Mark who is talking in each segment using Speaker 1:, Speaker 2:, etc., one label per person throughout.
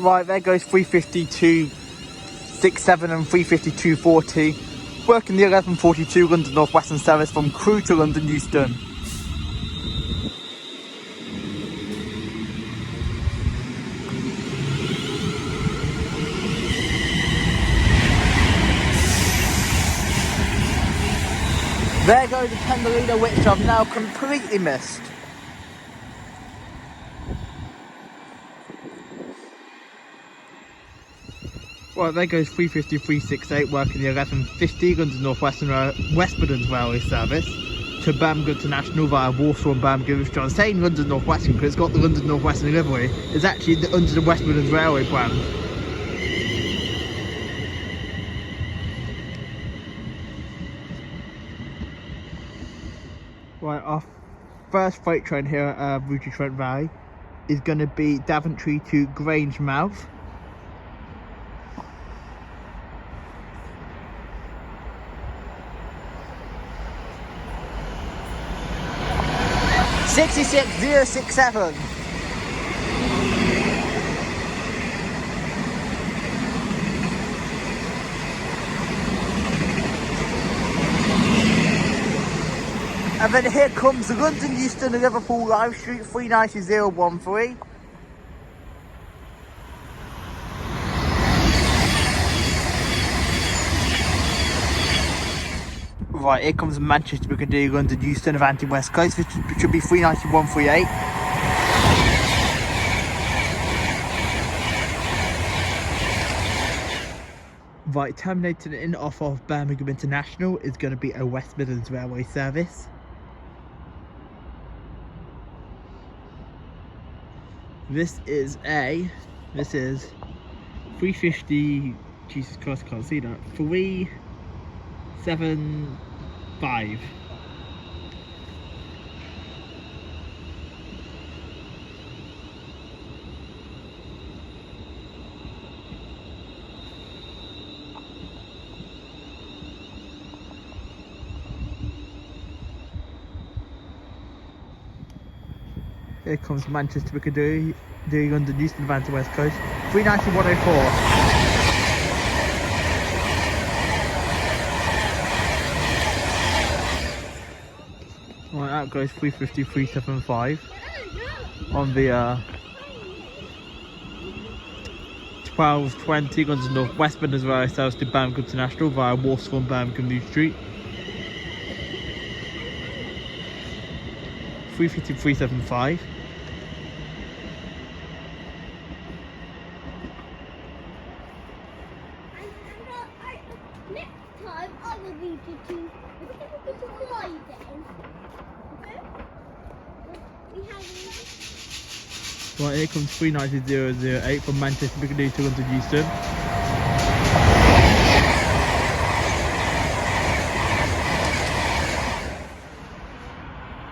Speaker 1: Right, there goes 352.67 and 352.40. Working the 11:42 London NorthWestern service from Crewe to London Euston. There goes the tender leader, which I've now completely missed. Right, there goes 353.68, working the 11:50 London NorthWestern West Midlands Railway service to Birmingham International via Walsall and Birmingham. Which I'm saying London NorthWestern because it's got the London NorthWestern livery. It's actually under the West Midlands Railway brand. Right, our first freight train here at Rugeley Trent Valley is going to be Daventry to Grangemouth. (66,067). And then here comes the London Euston and Liverpool Live Street 390.013. Right, here comes Manchester Piccadilly London Euston Avanti West Coast, which should be 391.38. Right, terminating in off of Birmingham International is going to be a West Midlands Railway service. This is 350, Jesus Christ, I can't see that, 375. Here comes Manchester Piccadilly, London Euston Avanti West Coast, 391.04. Right, out goes 350.375 on the 12:20 London North West Midlands Railway service to Birmingham International via Walsall and Birmingham New Street. 350.375.
Speaker 2: Next time I will need you to fly then. Okay?
Speaker 1: Right, here comes 390.008 from Manchester Piccadilly to London Euston.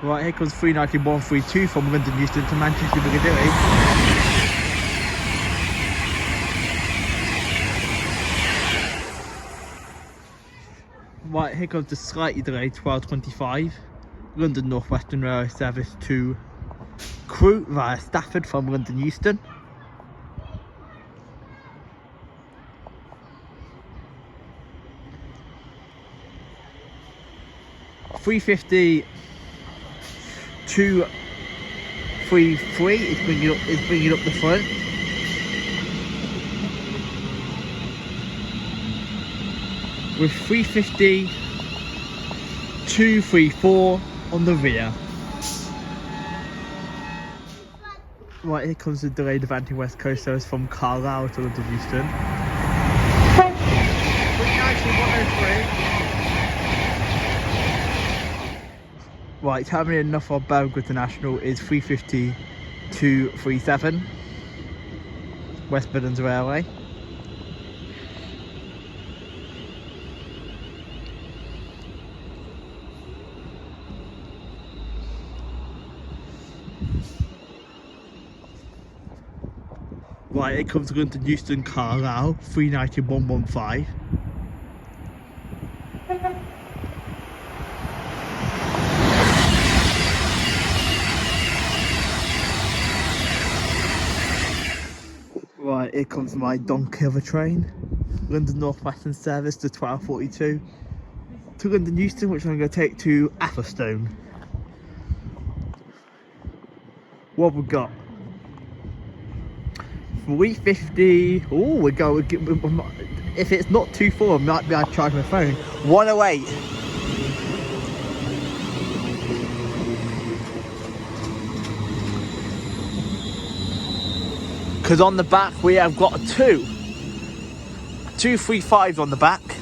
Speaker 1: Right, here comes 391.32 from London Euston to Manchester Piccadilly. Right, here comes the slightly delayed 12:25 London NorthWestern Railway service to Crewe via Stafford from London Euston. (350.233) is bringing up the front. With 350.234 on the rear. Right, here comes the delayed Avanti West Coast service from Carlisle to London Euston. 390.103. Right, terminating enough of Birmingham International is 350.237 West Midlands Railway. Right, it comes to London Euston Carlisle 390.115. Right, And here comes my donkey of a train. London NorthWestern service to 12:42. To London Euston, which I'm going to take to Atherstone. What we got? 350. Oh, we go. If it's not too full, I might be able to charge my phone. 108. Because on the back we have got two 335s on the back.